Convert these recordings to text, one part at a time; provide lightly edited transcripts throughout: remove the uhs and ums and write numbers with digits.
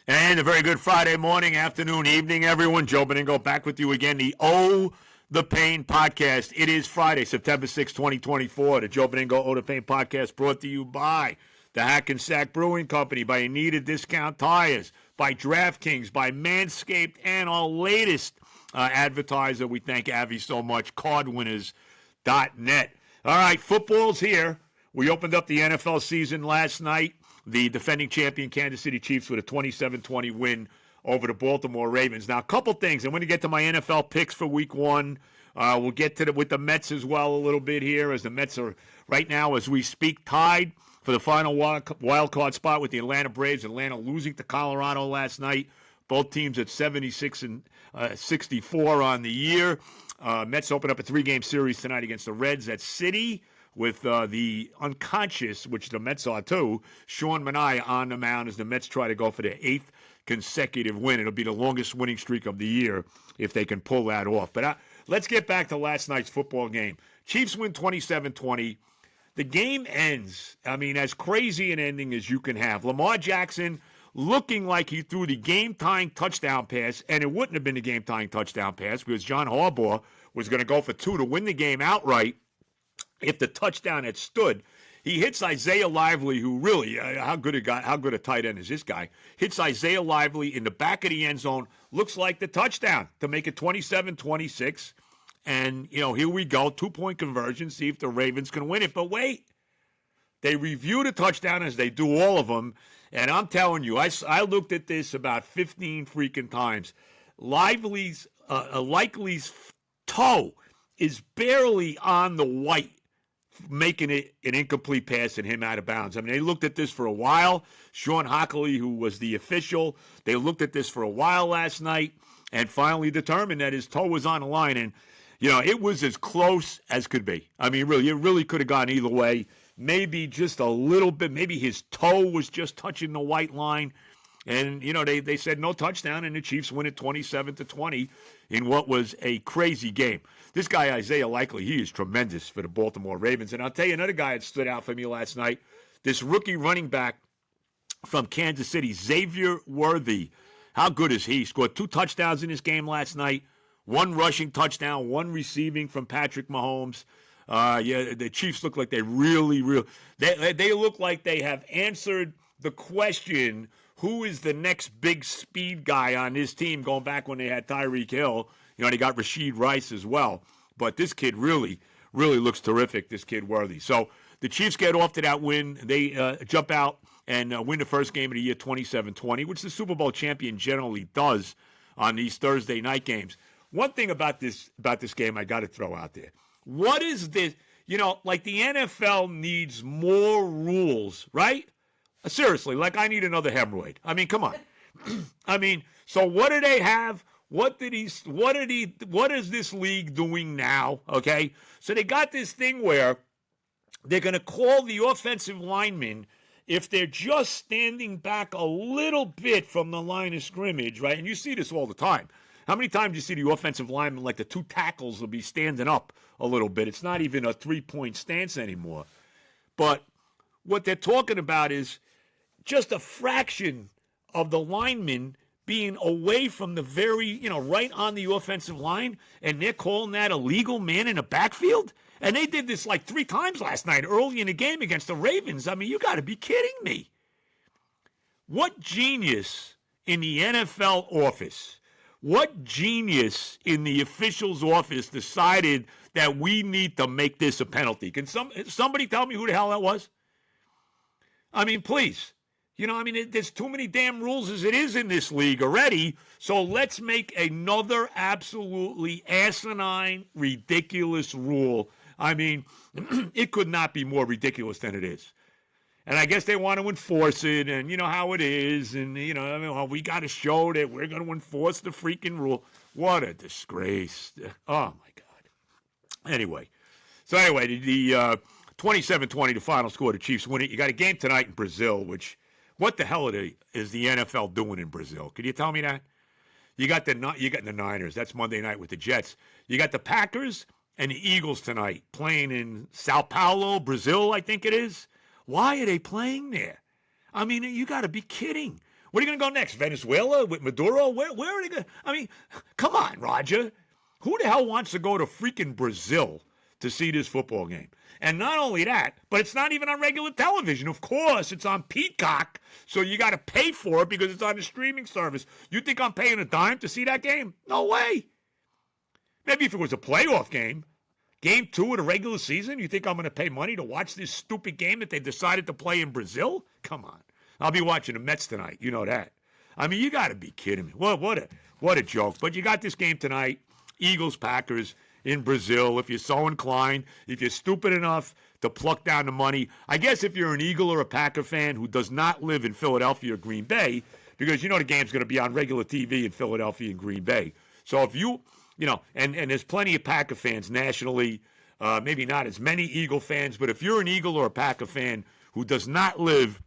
And a very good Friday morning, afternoon, evening, everyone. Joe Benigno back with you again. The Pain podcast. It is Friday, September 6, 2024. The Joe Benigno The Pain podcast brought to you by the Hackensack Brewing Company, by Anita Discount Tires, by DraftKings, by Manscaped, and our latest advertiser. We thank Avi so much, cardwinners.net. All right, football's here. We opened up the NFL season last night. The defending champion Kansas City Chiefs with a 27-20 win over the Baltimore Ravens. Now, a couple things. I'm going to get to my NFL picks for Week 1. We'll get to with the Mets as well a little bit here, as the Mets are right now, as we speak, tied for the final wild card spot with the Atlanta Braves. Atlanta losing to Colorado last night. Both teams at 76 and 64 on the year. Mets open up a 3-game series tonight against the Reds at City, with the unconscious, which the Mets are too, Sean Manaea on the mound as the Mets try to go for their 8th consecutive win. It'll be the longest winning streak of the year if they can pull that off. But let's get back to last night's football game. Chiefs win 27-20. The game ends, as crazy an ending as you can have. Lamar Jackson looking like he threw the game-tying touchdown pass, and it wouldn't have been a game-tying touchdown pass because John Harbaugh was going to go for 2 to win the game outright if the touchdown had stood. He hits Isaiah Lively, who really, how good a tight end is this guy? Hits Isaiah Lively in the back of the end zone. Looks like the touchdown to make it 27-26. And, here we go. 2-point conversion. See if the Ravens can win it. But wait. They review the touchdown as they do all of them. And I'm telling you, I looked at this about 15 freaking times. Likely's toe is barely on the white, making it an incomplete pass and him out of bounds. They looked at this for a while. Sean Hockley, who was the official, they looked at this for a while last night and finally determined that his toe was on the line. And, it was as close as could be. Really, it really could have gone either way. Maybe just a little bit. Maybe his toe was just touching the white line. And, they said no touchdown, and the Chiefs win it 27-20 in what was a crazy game. This guy, Isaiah Likely, he is tremendous for the Baltimore Ravens. And I'll tell you another guy that stood out for me last night, this rookie running back from Kansas City, Xavier Worthy. How good is he? Scored 2 touchdowns in this game last night, 1 rushing touchdown, 1 receiving from Patrick Mahomes. The Chiefs look like they they look like they have answered the question, who is the next big speed guy on this team, going back when they had Tyreek Hill. They got Rashid Rice as well. But this kid really looks terrific, this kid Worthy. So the Chiefs get off to that win. They jump out and win the first game of the year 27-20, which the Super Bowl champion generally does on these Thursday night games. One thing about this game I got to throw out there. What is this? Like the NFL needs more rules, right? Seriously, like I need another hemorrhoid. Come on. So what do they have? What is this league doing now? Okay. So they got this thing where they're going to call the offensive linemen if they're just standing back a little bit from the line of scrimmage, right? And you see this all the time. How many times do you see the offensive linemen, like the 2 tackles, will be standing up a little bit? It's not even a 3-point stance anymore. But what they're talking about is just a fraction of the linemen being away from the very, right on the offensive line, and they're calling that a legal man in a backfield? And they did this like 3 times last night early in the game against the Ravens. You got to be kidding me. What genius in the NFL office, what genius in the official's office decided that we need to make this a penalty? Can somebody tell me who the hell that was? Please. There's too many damn rules as it is in this league already, so let's make another absolutely asinine, ridiculous rule. It could not be more ridiculous than it is. And I guess they want to enforce it, and you know how it is, and we got to show that we're going to enforce the freaking rule. What a disgrace. Oh, my God. Anyway, the 27-20, the final score, the Chiefs win it. You got a game tonight in Brazil, which... What the hell is the NFL doing in Brazil? Could you tell me that? You got the Niners. That's Monday night with the Jets. You got the Packers and the Eagles tonight playing in Sao Paulo, Brazil, I think it is. Why are they playing there? You got to be kidding. Where are you going to go next? Venezuela with Maduro? Where are they going? I mean, come on, Roger. Who the hell wants to go to freaking Brazil to see this football game? And not only that, but it's not even on regular television. Of course, it's on Peacock, so you got to pay for it because it's on a streaming service. You think I'm paying a dime to see that game? No way. Maybe if it was a playoff game, game 2 of the regular season, you think I'm going to pay money to watch this stupid game that they decided to play in Brazil? Come on. I'll be watching the Mets tonight. You know that. I mean, you got to be kidding me. What a joke. But you got this game tonight, Eagles-Packers in Brazil. If you're so inclined, if you're stupid enough to pluck down the money, I guess if you're an Eagle or a Packer fan who does not live in Philadelphia or Green Bay, because you know the game's going to be on regular TV in Philadelphia and Green Bay. So if you know, and there's plenty of Packer fans nationally, maybe not as many Eagle fans, but if you're an Eagle or a Packer fan who does not live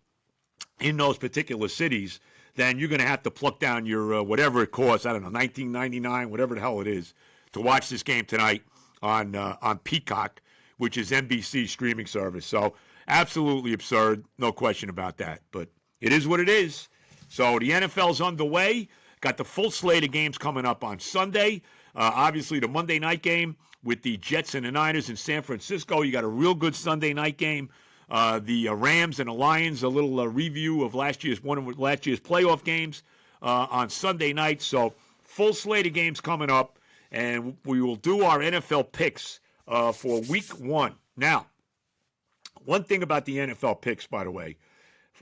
in those particular cities, then you're going to have to pluck down your whatever it costs, I don't know, $19.99, whatever the hell it is, to watch this game tonight on Peacock, which is NBC's streaming service. So absolutely absurd, no question about that. But it is what it is. So the NFL's underway. Got the full slate of games coming up on Sunday. Obviously, the Monday night game with the Jets and the Niners in San Francisco. You got a real good Sunday night game. The Rams and the Lions, a little review of one of last year's playoff games on Sunday night. So full slate of games coming up. And we will do our NFL picks for week 1. Now, one thing about the NFL picks, by the way,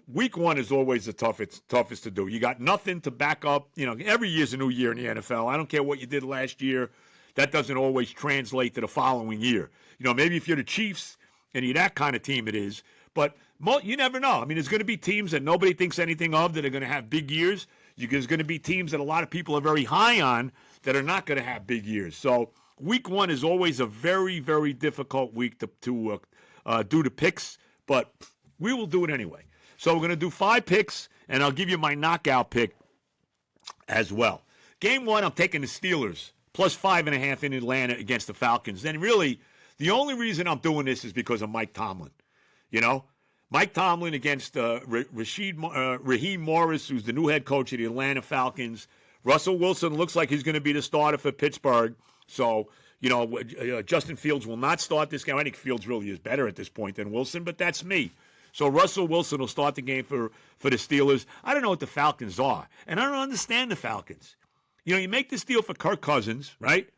week 1 is always the toughest to do. You got nothing to back up. You know, every year's a new year in the NFL. I don't care what you did last year. That doesn't always translate to the following year. You know, maybe if you're the Chiefs and you're that kind of team, it is. But you never know. I mean, there's going to be teams that nobody thinks anything of that are going to have big years. There's going to be teams that a lot of people are very high on that are not going to have big years. So week 1 is always a very, very difficult week to do the picks, but we will do it anyway. So we're going to do 5 picks, and I'll give you my knockout pick as well. Game 1, I'm taking the Steelers, plus 5.5 in Atlanta against the Falcons. And really, the only reason I'm doing this is because of Mike Tomlin. You know, Mike Tomlin against Raheem Morris, who's the new head coach of the Atlanta Falcons. Russell Wilson looks like he's going to be the starter for Pittsburgh. So, you know, Justin Fields will not start this game. I think Fields really is better at this point than Wilson, but that's me. So Russell Wilson will start the game for the Steelers. I don't know what the Falcons are, and I don't understand the Falcons. You know, you make this deal for Kirk Cousins, right?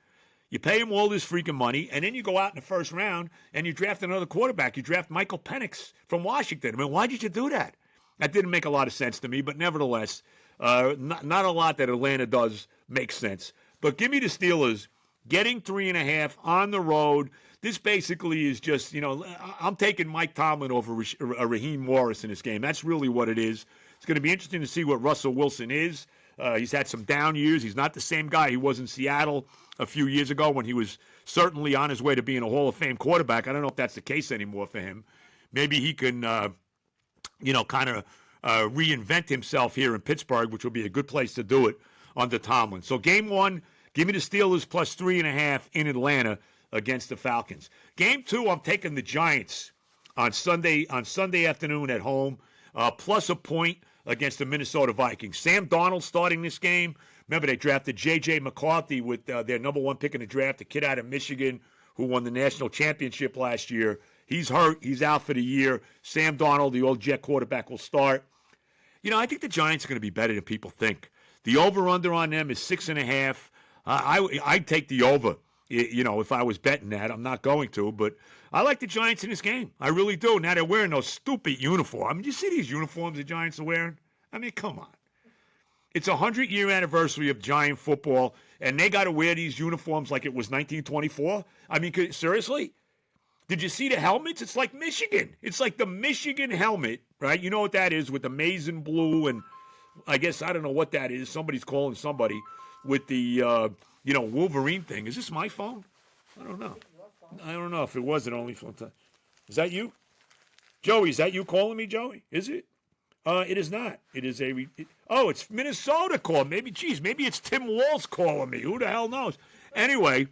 You pay him all this freaking money, and then you go out in the first round and you draft another quarterback. You draft Michael Penix from Washington. I mean, why did you do that? That didn't make a lot of sense to me, but nevertheless, not a lot that Atlanta does make sense. But give me the Steelers getting 3.5 on the road. This basically is just, you know, I'm taking Mike Tomlin over Raheem Morris in this game. That's really what it is. It's going to be interesting to see what Russell Wilson is. He's had some down years. He's not the same guy he was in Seattle a few years ago when he was certainly on his way to being a Hall of Fame quarterback. I don't know if that's the case anymore for him. Maybe he can, you know, kind of reinvent himself here in Pittsburgh, which will be a good place to do it under Tomlin. So game 1, give me the Steelers plus 3.5 in Atlanta against the Falcons. Game 2, I'm taking the Giants on Sunday afternoon at home, plus a point against the Minnesota Vikings. Sam Darnold starting this game. Remember, they drafted J.J. McCarthy with their number 1 pick in the draft, the kid out of Michigan who won the national championship last year. He's hurt. He's out for the year. Sam Darnold, the old Jet quarterback, will start. You know, I think the Giants are going to be better than people think. The over-under on them is 6.5. I'd take the over, you know, if I was betting that. I'm not going to, but I like the Giants in this game. I really do. Now they're wearing those stupid uniforms. I mean, you see these uniforms the Giants are wearing? I mean, come on. It's a 100-year anniversary of Giant football, and they got to wear these uniforms like it was 1924? I mean, seriously? Did you see the helmets? It's like Michigan. It's like the Michigan helmet, right? You know what that is with the maize and blue, and I guess I don't know what that is. Somebody's calling somebody with the, you know, Wolverine thing. Is this my phone? I don't know. I don't know if it was. It only phone time. Is that you? Joey, is that you calling me, Joey? Is it? It is not. It is it's Minnesota calling. Maybe it's Tim Walz calling me. Who the hell knows? Anyway,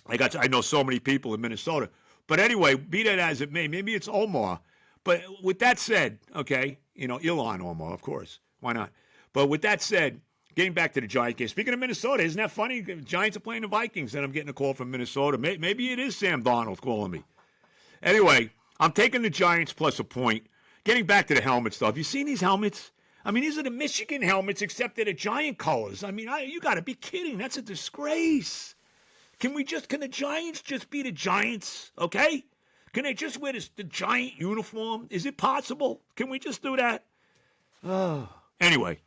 I know so many people in Minnesota. But anyway, be that as it may, maybe it's Omar. But with that said, okay, you know, Ilhan Omar, of course. Why not? But with that said, getting back to the Giant game. Speaking of Minnesota, isn't that funny? The Giants are playing the Vikings, and I'm getting a call from Minnesota. Maybe it is Sam Darnold calling me. Anyway, I'm taking the Giants plus a point. Getting back to the helmet stuff. You seen these helmets? I mean, these are the Michigan helmets, except they're the Giant colors. I mean, you got to be kidding. That's a disgrace. Can the Giants just be the Giants, okay? Can they just wear the Giant uniform? Is it possible? Can we just do that? Anyway,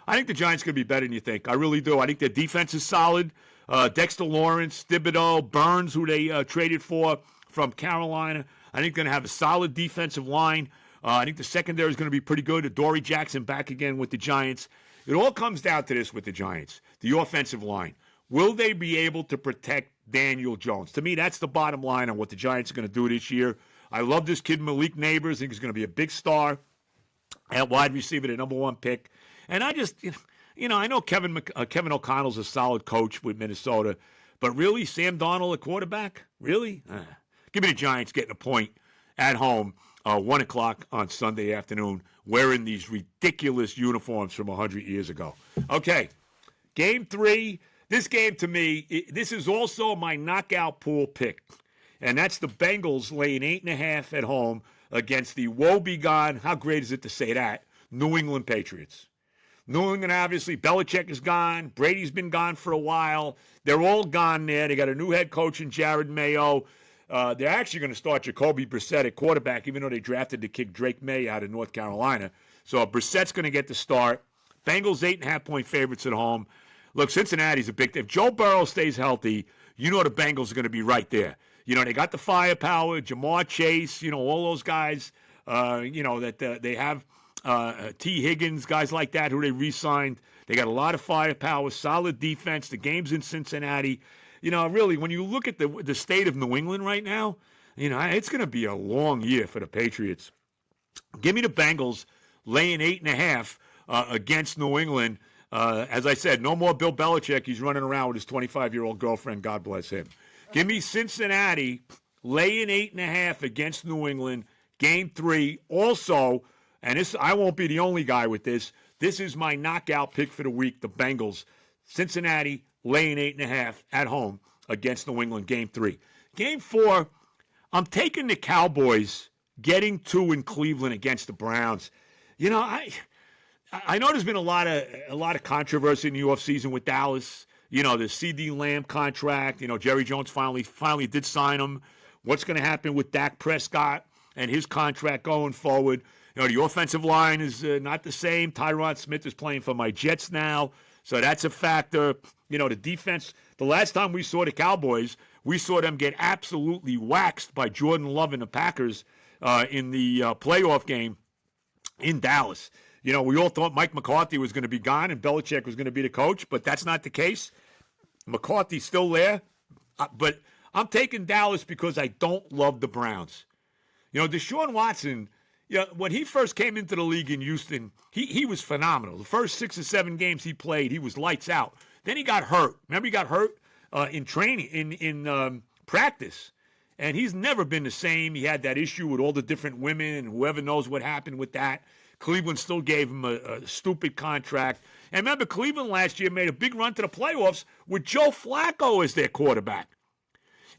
I think the Giants are going to be better than you think. I really do. I think their defense is solid. Dexter Lawrence, Thibodeau, Burns, who they traded for from Carolina. I think they're going to have a solid defensive line. I think the secondary is going to be pretty good. Adoree Jackson back again with the Giants. It all comes down to this with the Giants, the offensive line. Will they be able to protect Daniel Jones? To me, that's the bottom line on what the Giants are going to do this year. I love this kid, Malik Neighbors. I think he's going to be a big star at wide receiver, the number one pick. And I just, I know Kevin O'Connell's a solid coach with Minnesota, but really, Sam Darnold, a quarterback? Really? Give me the Giants getting a point at home, 1 o'clock on Sunday afternoon, wearing these ridiculous uniforms from 100 years ago. Okay, Game 3. This game, to me, this is also my knockout pool pick, and that's the Bengals laying 8.5 at home against the woebegone, how great is it to say that, New England Patriots. New England, obviously, Belichick is gone. Brady's been gone for a while. They're all gone there. They got a new head coach in Jared Mayo. They're actually going to start Jacoby Brissett at quarterback, even though they drafted the kid Drake May out of North Carolina. So Brissett's going to get the start. Bengals 8.5-point favorites at home. Look, Cincinnati's a big thing. If Joe Burrow stays healthy, the Bengals are going to be right there. They got the firepower, Jamar Chase, all those guys, that they have T. Higgins, guys like that who they re-signed. They got a lot of firepower, solid defense. The game's in Cincinnati. Really, when you look at the state of New England right now, it's going to be a long year for the Patriots. Give me the Bengals laying 8.5 against New England. As I said, no more Bill Belichick. He's running around with his 25-year-old girlfriend. God bless him. Give me Cincinnati laying 8.5 against New England. Game 3. Also, and this I won't be the only guy with this. This is my knockout pick for the week, the Bengals. Cincinnati laying 8.5 at home against New England. Game 3. Game 4, I'm taking the Cowboys getting 2 in Cleveland against the Browns. I know there's been a lot of controversy in the offseason with Dallas. The C.D. Lamb contract. Jerry Jones finally did sign him. What's going to happen with Dak Prescott and his contract going forward? The offensive line is not the same. Tyron Smith is playing for my Jets now, so that's a factor. The defense. The last time we saw the Cowboys, we saw them get absolutely waxed by Jordan Love and the Packers in the playoff game in Dallas. We all thought Mike McCarthy was going to be gone and Belichick was going to be the coach, but that's not the case. McCarthy's still there, but I'm taking Dallas because I don't love the Browns. Deshaun Watson, when he first came into the league in Houston, he was phenomenal. The first 6 or 7 games he played, he was lights out. Then he got hurt. Remember, he got hurt in training, in practice. And he's never been the same. He had that issue with all the different women, and whoever knows what happened with that. Cleveland still gave him a stupid contract. And remember, Cleveland last year made a big run to the playoffs with Joe Flacco as their quarterback.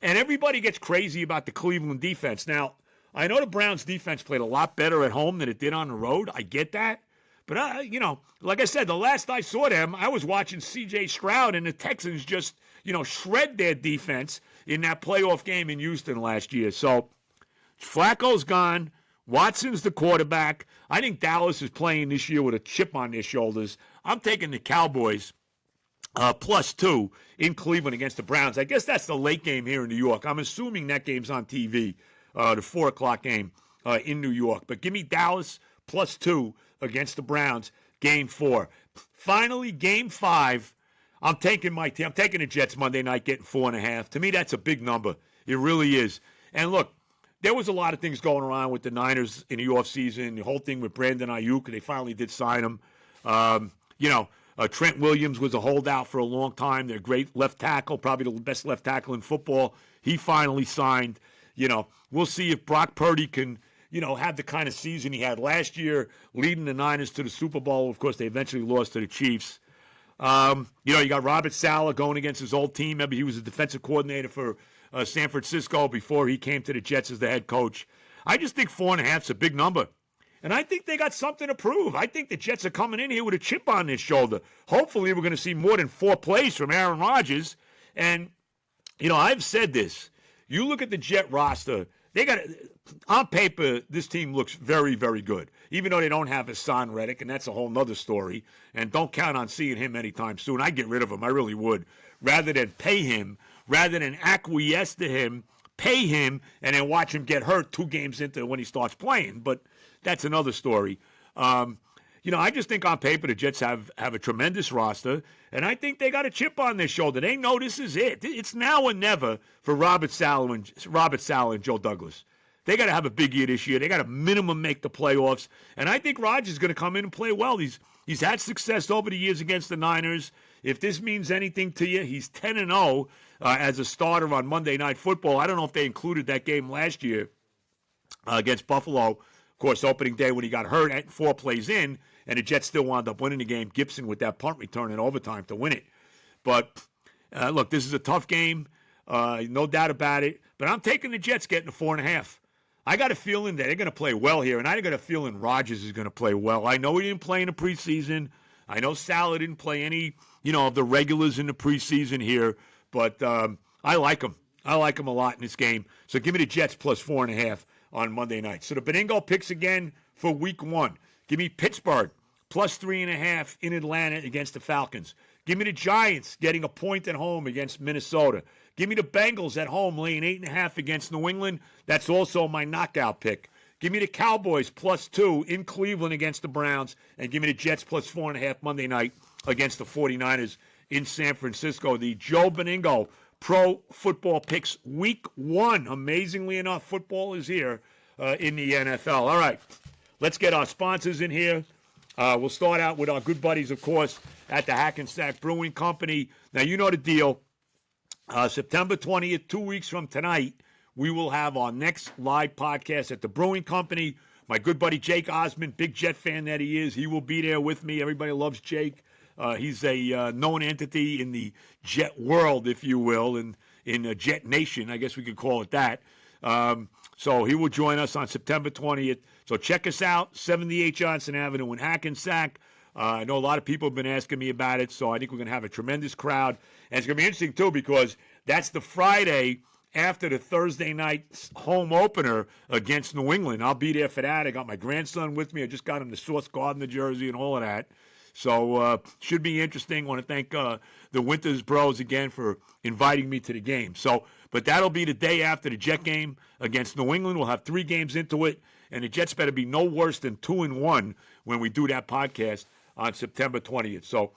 And everybody gets crazy about the Cleveland defense. Now, I know the Browns defense played a lot better at home than it did on the road. I get that. But, like I said, the last I saw them, I was watching C.J. Stroud and the Texans just, shred their defense in that playoff game in Houston last year. So, Flacco's gone. Watson's the quarterback. I think Dallas is playing this year with a chip on their shoulders. I'm taking the Cowboys +2 in Cleveland against the Browns. I guess that's the late game here in New York. I'm assuming that game's on TV, the 4 o'clock game in New York. But give me Dallas +2 against the Browns, Game 4. Finally, Game 5, I'm taking my team. I'm taking the Jets Monday night, getting 4.5. To me, that's a big number. It really is. And look, there was a lot of things going around with the Niners in the offseason, the whole thing with Brandon Ayuk. They finally did sign him. Trent Williams was a holdout for a long time. Their great left tackle, probably the best left tackle in football. He finally signed. We'll see if Brock Purdy can have the kind of season he had last year, leading the Niners to the Super Bowl. Of course, they eventually lost to the Chiefs. You got Robert Saleh going against his old team. Maybe he was a defensive coordinator for San Francisco before he came to the Jets as the head coach. I just think 4.5 is a big number. And I think they got something to prove. I think the Jets are coming in here with a chip on their shoulder. Hopefully, we're going to see more than 4 plays from Aaron Rodgers. And, I've said this. You look at the Jet roster, they got on paper, this team looks very, very good. Even though they don't have Hassan Reddick, and that's a whole nother story. And don't count on seeing him anytime soon. I'd get rid of him. I really would. Rather than pay him, rather than acquiesce to him, pay him, and then watch him get hurt 2 games into when he starts playing. But that's another story. I just think on paper the Jets have a tremendous roster, and I think they got a chip on their shoulder. They know this is it. It's now or never for Robert Saleh and Joe Douglas. They got to have a big year this year. They got to minimum make the playoffs, and I think Rodgers is going to come in and play well. He's had success over the years against the Niners. If this means anything to you, he's 10-0 as a starter on Monday Night Football. I don't know if they included that game last year against Buffalo. Of course, opening day when he got hurt at 4 plays in, and the Jets still wound up winning the game. Gibson with that punt return in overtime to win it. But, look, this is a tough game, no doubt about it. But I'm taking the Jets getting a 4.5. I got a feeling that they're going to play well here, and I got a feeling Rodgers is going to play well. I know he didn't play in the preseason. I know Saleh didn't play any, of the regulars in the preseason here. But I like him. I like him a lot in this game. So give me the Jets plus 4.5 on Monday night. So the Benigno picks again for week 1. Give me Pittsburgh plus 3.5 in Atlanta against the Falcons. Give me the Giants getting a point at home against Minnesota. Give me the Bengals at home laying 8.5 against New England. That's also my knockout pick. Give me the Cowboys plus 2 in Cleveland against the Browns. And give me the Jets plus 4.5 Monday night against the 49ers in San Francisco. The Joe Benigno Pro Football Picks Week 1. Amazingly enough, football is here in the NFL. All right, let's get our sponsors in here. We'll start out with our good buddies, of course, at the Hackensack Brewing Company. Now, you know the deal. September 20th, 2 weeks from tonight, we will have our next live podcast at the Brewing Company. My good buddy Jake Osmond, big Jet fan that he is, he will be there with me. Everybody loves Jake. He's a known entity in the Jet world, if you will, in Jet Nation, I guess we could call it that. So he will join us on September 20th. So check us out, 78 Johnson Avenue in Hackensack. I know a lot of people have been asking me about it, so I think we're going to have a tremendous crowd. And it's going to be interesting, too, because that's the Friday after the Thursday night home opener against New England. I'll be there for that. I got my grandson with me. I just got him the Source Gardner jersey and all of that. So should be interesting. I want to thank the Winters Bros again for inviting me to the game. But that'll be the day after the Jet game against New England. We'll have 3 games into it, and the Jets better be no worse than 2-1 when we do that podcast on September 20th. So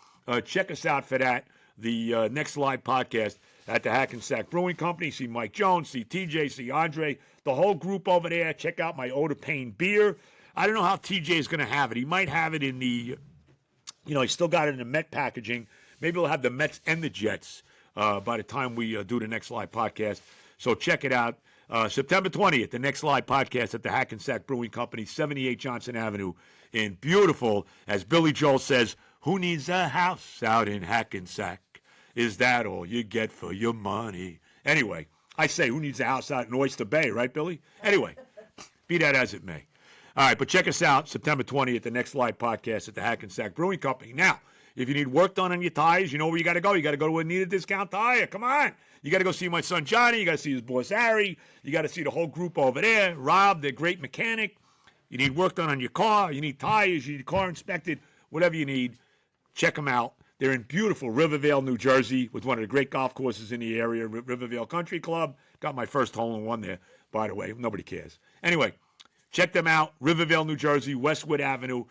check us out for that, the next live podcast at the Hackensack Brewing Company. See Mike Jones, see TJ, see Andre, the whole group over there. Check out my Odor Payne beer. I don't know how TJ is going to have it. He might have it in the... he's still got it in the Met packaging. Maybe we'll have the Mets and the Jets by the time we do the next live podcast. So check it out. September 20th, the next live podcast at the Hackensack Brewing Company, 78 Johnson Avenue in beautiful, as Billy Joel says, who needs a house out in Hackensack? Is that all you get for your money? Anyway, I say, who needs a house out in Oyster Bay, right, Billy? Anyway, be that as it may. All right, but check us out September 20th, the next live podcast at the Hackensack Brewing Company. Now, if you need work done on your tires, you know where you got to go. You got to go to a Need a Discount Tire. Come on. You got to go see my son Johnny. You got to see his boss Harry. You got to see the whole group over there. Rob, the great mechanic. You need work done on your car. You need tires. You need your car inspected. Whatever you need, check them out. They're in beautiful Rivervale, New Jersey, with one of the great golf courses in the area, Rivervale Country Club. Got my first hole-in-one there, by the way. Nobody cares. Anyway, check them out, Rivervale, New Jersey, Westwood Avenue.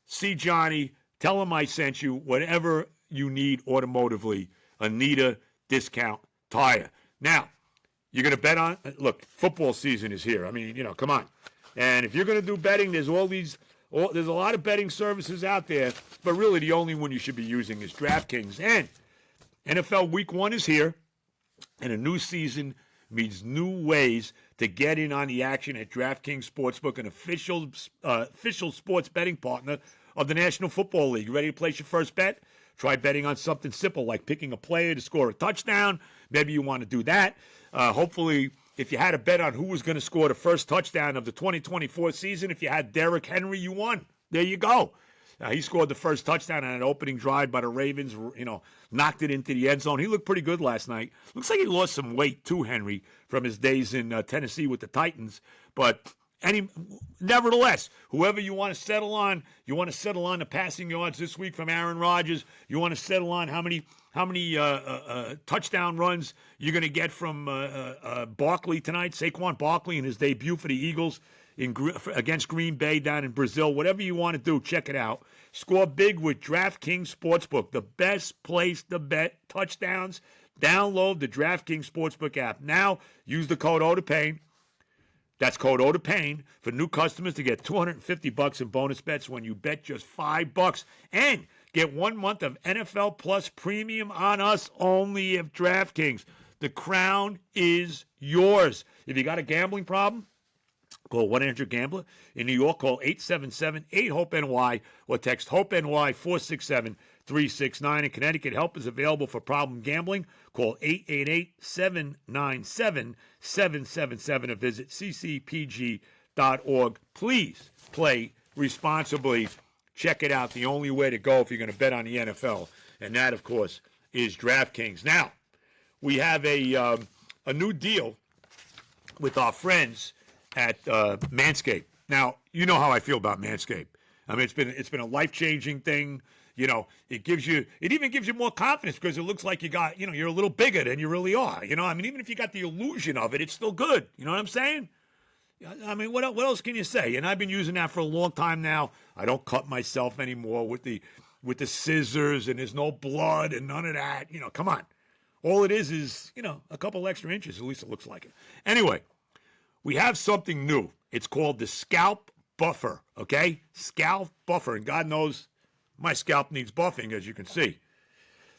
See Johnny. Tell him I sent you. Whatever you need automotively, Anita Discount Tire. Now, you're going to bet on? Look, football season is here. I mean, come on. And if you're going to do betting, there's there's a lot of betting services out there, but really the only one you should be using is DraftKings. And NFL Week 1 is here, and a new season means new ways to get in on the action at DraftKings Sportsbook, an official sports betting partner of the National Football League. You ready to place your first bet? Try betting on something simple like picking a player to score a touchdown. Maybe you want to do that. Hopefully, if you had a bet on who was going to score the first touchdown of the 2024 season, if you had Derrick Henry, you won. There you go. He scored the first touchdown on an opening drive by the Ravens, knocked it into the end zone. He looked pretty good last night. Looks like he lost some weight too, Henry, from his days in Tennessee with the Titans. But nevertheless, whoever you want to settle on, you want to settle on the passing yards this week from Aaron Rodgers. You want to settle on how many touchdown runs you're going to get from Barkley tonight, Saquon Barkley in his debut for the Eagles against Green Bay down in Brazil. Whatever you want to do, check it out. Score big with DraftKings Sportsbook, the best place to bet touchdowns. Download the DraftKings Sportsbook app. Now, use the code OTOPAIN. That's code OTOPAIN for new customers to get $250 in bonus bets when you bet just $5. And get 1 month of NFL Plus Premium on us only at DraftKings. The crown is yours. If you got a gambling problem, call 1-800-GAMBLER. In New York, call 877-8-HOPE-NY or text HOPE-NY 467-369. In Connecticut, help is available for problem gambling. Call 888-797-7777 or visit ccpg.org. Please play responsibly. Check it out. The only way to go if you're going to bet on the NFL. And that, of course, is DraftKings. Now, we have a new deal with our friends at Manscape. Now, you know how I feel about Manscape. I mean, it's been a life-changing thing. It even gives you more confidence because it looks like you're a little bigger than you really are. I mean, even if you got the illusion of it, it's still good. You know what I'm saying? I mean, what else can you say? And I've been using that for a long time now. I don't cut myself anymore with the scissors, and there's no blood and none of that. Come on. All it is, a couple extra inches. At least it looks like it. Anyway, we have something new. It's called the Scalp Buffer, okay? Scalp Buffer. And God knows my scalp needs buffing, as you can see.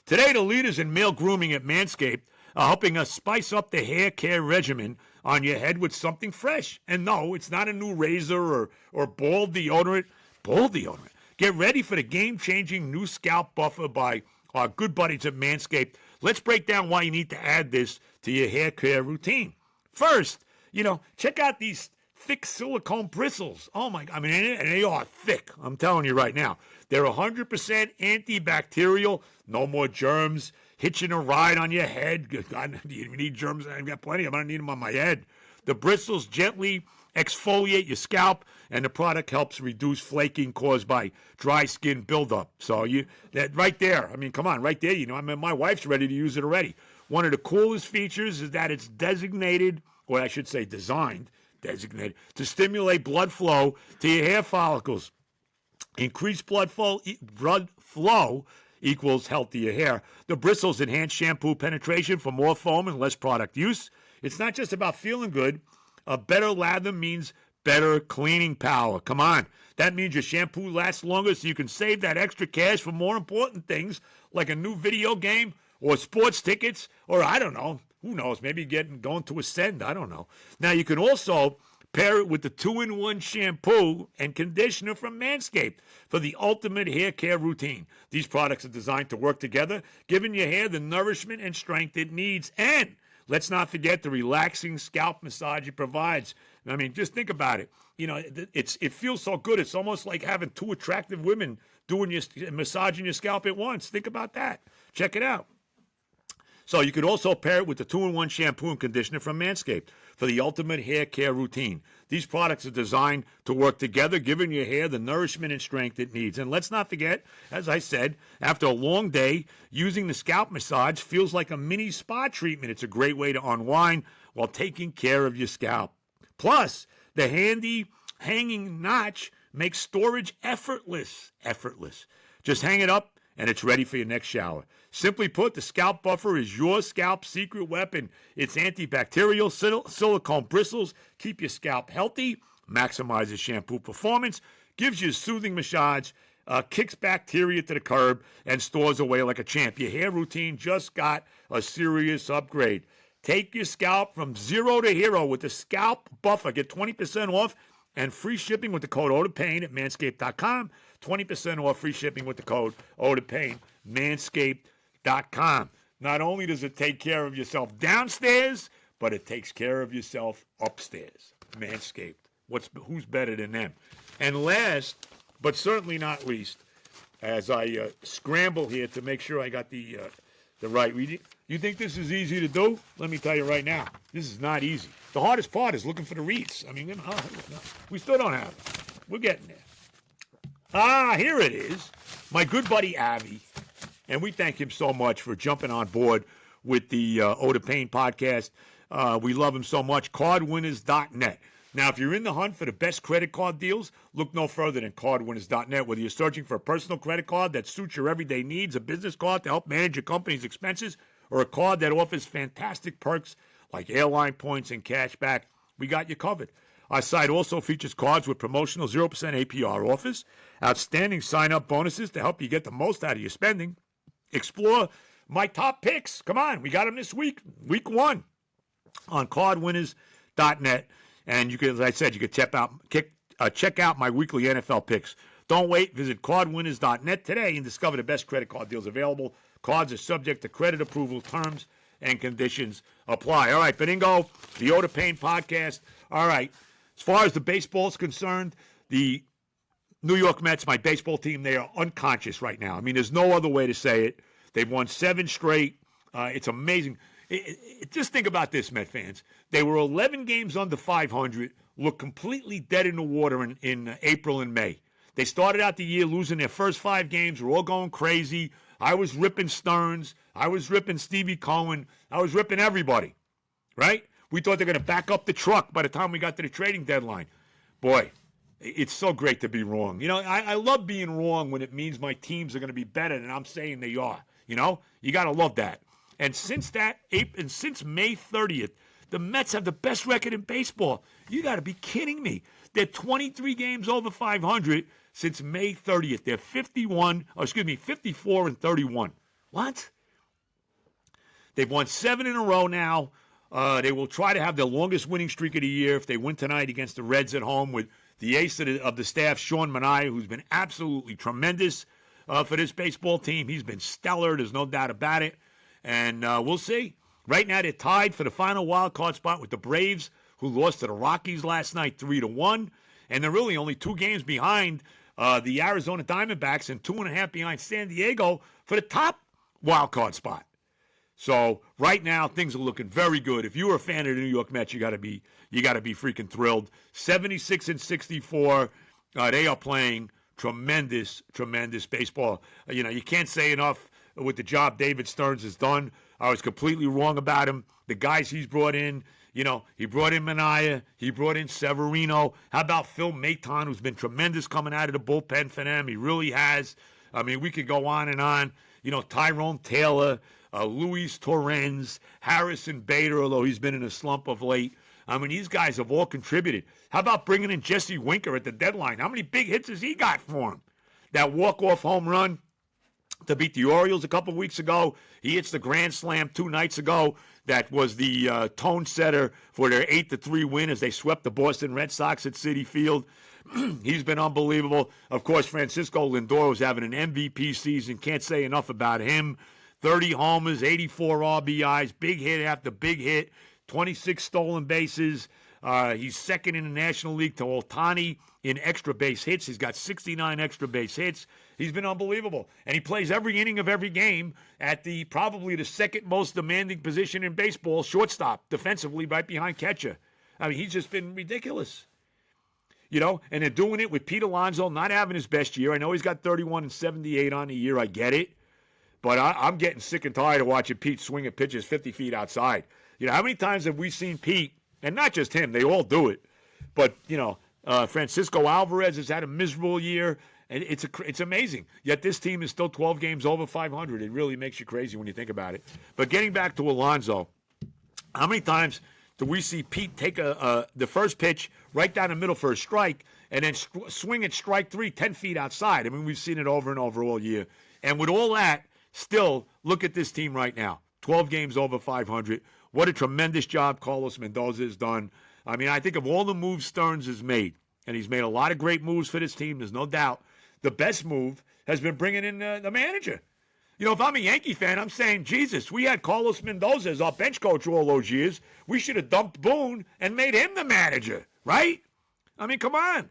Today, the leaders in male grooming at Manscaped are helping us spice up the hair care regimen on your head with something fresh. And no, it's not a new razor or ball deodorant. Ball deodorant. Get ready for the game-changing new Scalp Buffer by our good buddies at Manscaped. Let's break down why you need to add this to your hair care routine. First, check out these thick silicone bristles. Oh, my God. I mean, and they are thick. I'm telling you right now. They're 100% antibacterial. No more germs hitching a ride on your head. God, you need germs? I've got plenty of them. I don't need them on my head. The bristles gently exfoliate your scalp, and the product helps reduce flaking caused by dry skin buildup. So that right there, I mean, come on, right there, my wife's ready to use it already. One of the coolest features is that it's designated, or I should say designated, to stimulate blood flow to your hair follicles. Increased blood flow equals healthier hair. The bristles enhance shampoo penetration for more foam and less product use. It's not just about feeling good. A better lather means better cleaning power. Come on. That means your shampoo lasts longer so you can save that extra cash for more important things like a new video game or sports tickets or I don't know. Who knows? Maybe going to Ascend. I don't know. Now, you can also pair it with the 2-in-1 shampoo and conditioner from Manscaped for the ultimate hair care routine. These products are designed to work together, giving your hair the nourishment and strength it needs. And let's not forget the relaxing scalp massage it provides. I mean, just think about it. It feels so good. It's almost like having two attractive women massaging your scalp at once. Think about that. Check it out. So you could also pair it with the 2-in-1 shampoo and conditioner from Manscaped for the ultimate hair care routine. These products are designed to work together, giving your hair the nourishment and strength it needs. And let's not forget, as I said, after a long day, using the scalp massage feels like a mini spa treatment. It's a great way to unwind while taking care of your scalp. Plus, the handy hanging notch makes storage effortless. Just hang it up and it's ready for your next shower. Simply put, the Scalp Buffer is your scalp secret weapon. Its antibacterial silicone bristles keep your scalp healthy, maximizes shampoo performance, gives you a soothing massage, kicks bacteria to the curb, and stores away like a champ. Your hair routine just got a serious upgrade. Take your scalp from zero to hero with the Scalp Buffer. Get 20% off and free shipping with the code OTOPAIN at manscaped.com. 20% off free shipping with the code OTOPAIN, manscaped.com. Not only does it take care of yourself downstairs, but it takes care of yourself upstairs. Manscaped. Who's better than them? And last, but certainly not least, as I scramble here to make sure I got the right reading. You think this is easy to do? Let me tell you right now, this is not easy. The hardest part is looking for the reads. I mean, we still don't have it. We're getting there. Here it is. My good buddy Avi, and we thank him so much for jumping on board with the Ode of Pain podcast. We love him so much. Cardwinners.net. Now, if you're in the hunt for the best credit card deals, look no further than cardwinners.net. Whether you're searching for a personal credit card that suits your everyday needs, a business card to help manage your company's expenses, or a card that offers fantastic perks like airline points and cash back, we got you covered. Our site also features cards with promotional 0% APR offers, outstanding sign-up bonuses to help you get the most out of your spending. Explore my top picks. Come on, we got them this week, week 1, on cardwinners.net. And you can, as I said, you can check out my weekly NFL picks. Don't wait. Visit cardwinners.net today and discover the best credit card deals available. Cards are subject to credit approval. Terms and conditions apply. All right, Benigno, the Ode of Pain podcast. All right, as far as the baseball is concerned, the New York Mets, my baseball team, they are unconscious right now. I mean, there's no other way to say it. They've won 7 straight. It's amazing. Just think about this, Met fans. They were 11 games under 500, looked completely dead in the water in April and May. They started out the year losing their first 5 games. We're all going crazy. I was ripping Stearns. I was ripping Stevie Cohen. I was ripping everybody, right? We thought they're going to back up the truck by the time we got to the trading deadline. Boy, it's so great to be wrong. You know, I love being wrong when it means my teams are going to be better than I'm saying they are. You know, you got to love that. And since May 30th, the Mets have the best record in baseball. You got to be kidding me. They're 23 games over 500 since May 30th. They're 54 and 31. What? They've won 7 in a row now. They will try to have their longest winning streak of the year if they win tonight against the Reds at home with the ace of the staff, Sean Manaea, who's been absolutely tremendous for this baseball team. He's been stellar. There's no doubt about it. And we'll see. Right now, they're tied for the final wild card spot with the Braves, who lost to the Rockies last night 3-1. And they're really only 2 games behind the Arizona Diamondbacks and 2.5 behind San Diego for the top wild card spot. So right now, things are looking very good. If you were a fan of the New York Mets, you got to be freaking thrilled. 76 and 64. They are playing tremendous baseball. You know, you can't say enough with the job David Stearns has done. I was completely wrong about him. The guys he's brought in, you know, he brought in Manaea, he brought in Severino. How about Phil Maton, who's been tremendous coming out of the bullpen for them? He really has. I mean, we could go on and on. You know, Tyrone Taylor, Luis Torrens, Harrison Bader, although he's been in a slump of late. I mean, these guys have all contributed. How about bringing in Jesse Winker at the deadline? How many big hits has he got for him? That walk-off home run to beat the Orioles a couple weeks ago. He hits the grand slam 2 nights ago. That was the tone setter for their 8-3 win as they swept the Boston Red Sox at Citi Field. He's been unbelievable. Of course, Francisco Lindor was having an MVP season. Can't say enough about him. 30 homers, 84 RBIs, big hit after big hit, 26 stolen bases. He's second in the National League to Ohtani in extra base hits. He's got 69 extra base hits. He's been unbelievable. And he plays every inning of every game at probably the second most demanding position in baseball, shortstop, defensively, right behind catcher. I mean, he's just been ridiculous. You know, and they're doing it with Pete Alonso not having his best year. I know he's got 31 and 78 on the year. I get it. But I'm getting sick and tired of watching Pete swing at pitches 50 feet outside. You know, how many times have we seen Pete, and not just him, they all do it, but, you know, Francisco Alvarez has had a miserable year, and it's amazing. Yet this team is still 12 games over 500. It really makes you crazy when you think about it. But getting back to Alonso, how many times do we see Pete take the first pitch right down the middle for a strike and then swing at strike 3 10 feet outside? I mean, we've seen it over and over all year. And with all that, still, look at this team right now. 12 games over 500, what a tremendous job Carlos Mendoza has done. I mean, I think of all the moves Stearns has made, and he's made a lot of great moves for this team, there's no doubt. The best move has been bringing in the manager. You know, if I'm a Yankee fan, I'm saying, Jesus, we had Carlos Mendoza as our bench coach all those years. We should have dumped Boone and made him the manager, right? I mean, come on.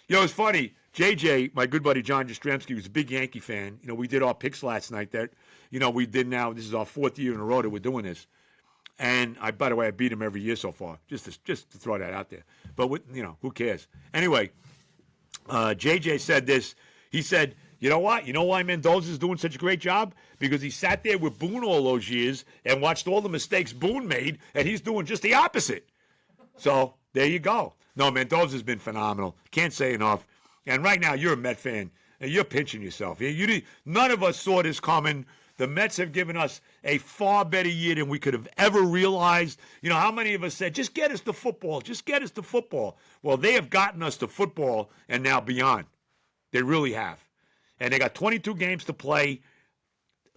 You know, it's funny. JJ, my good buddy John Jastrzemski, was a big Yankee fan. You know, we did our picks last night that, you know, we did now. This is our 4th year in a row that we're doing this. And, by the way, I beat him every year so far, just to throw that out there. But, you know, who cares? Anyway, JJ said this. He said, you know what? You know why Mendoza's doing such a great job? Because he sat there with Boone all those years and watched all the mistakes Boone made, and he's doing just the opposite. So there you go. No, Mendoza's been phenomenal. Can't say enough. And right now, you're a Met fan, and you're pinching yourself. None of us saw this coming. The Mets have given us a far better year than we could have ever realized. You know, how many of us said, just get us to football, just get us to football. Well, they have gotten us to football and now beyond. They really have. And they got 22 games to play.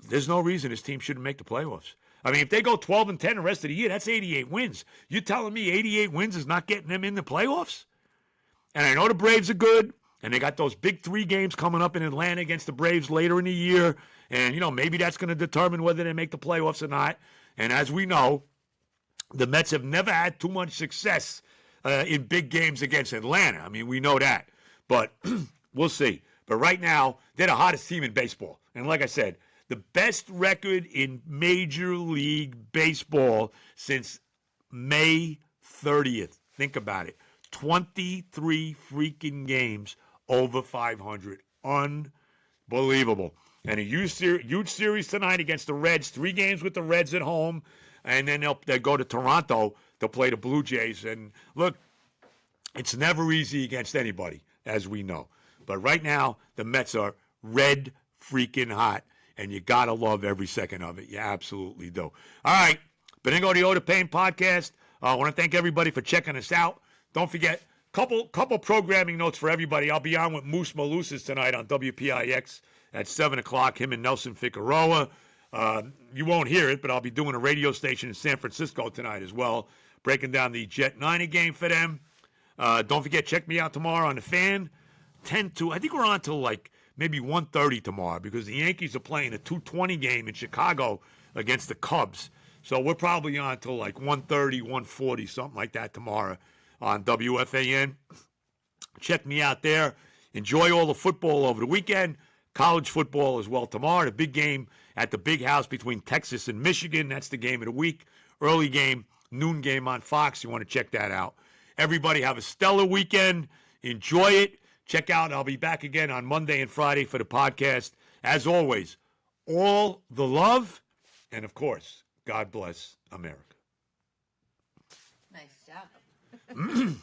There's no reason this team shouldn't make the playoffs. I mean, if they go 12-10 the rest of the year, that's 88 wins. You're telling me 88 wins is not getting them in the playoffs? And I know the Braves are good, and they got those big 3 games coming up in Atlanta against the Braves later in the year. And, you know, maybe that's going to determine whether they make the playoffs or not. And as we know, the Mets have never had too much success in big games against Atlanta. I mean, we know that. But we'll see. But right now, they're the hottest team in baseball. And like I said, the best record in Major League Baseball since May 30th. Think about it. 23 freaking games over 500. Unbelievable. And a huge series tonight against the Reds. 3 games with the Reds at home. And then they'll go to Toronto to play the Blue Jays. And look, it's never easy against anybody, as we know. But right now, the Mets are red freaking hot, and you got to love every second of it. You absolutely do. All right, Benigno, the Ode of Pain podcast. I want to thank everybody for checking us out. Don't forget, couple programming notes for everybody. I'll be on with Moose Malusis tonight on WPIX at 7 o'clock, him and Nelson Figueroa. You won't hear it, but I'll be doing a radio station in San Francisco tonight as well, breaking down the Jet Niner game for them. Don't forget, check me out tomorrow on The Fan. 10-2. I think we're on till like maybe 1:30 tomorrow because the Yankees are playing a 2:20 game in Chicago against the Cubs. So we're probably on till like 1:30, 1:40, something like that tomorrow on WFAN. Check me out there. Enjoy all the football over the weekend. College football as well tomorrow. The big game at the Big House between Texas and Michigan. That's the game of the week. Early game, noon game on Fox. You want to check that out. Everybody have a stellar weekend. Enjoy it. Check out, I'll be back again on Monday and Friday for the podcast. As always, all the love, and of course, God bless America. Nice job.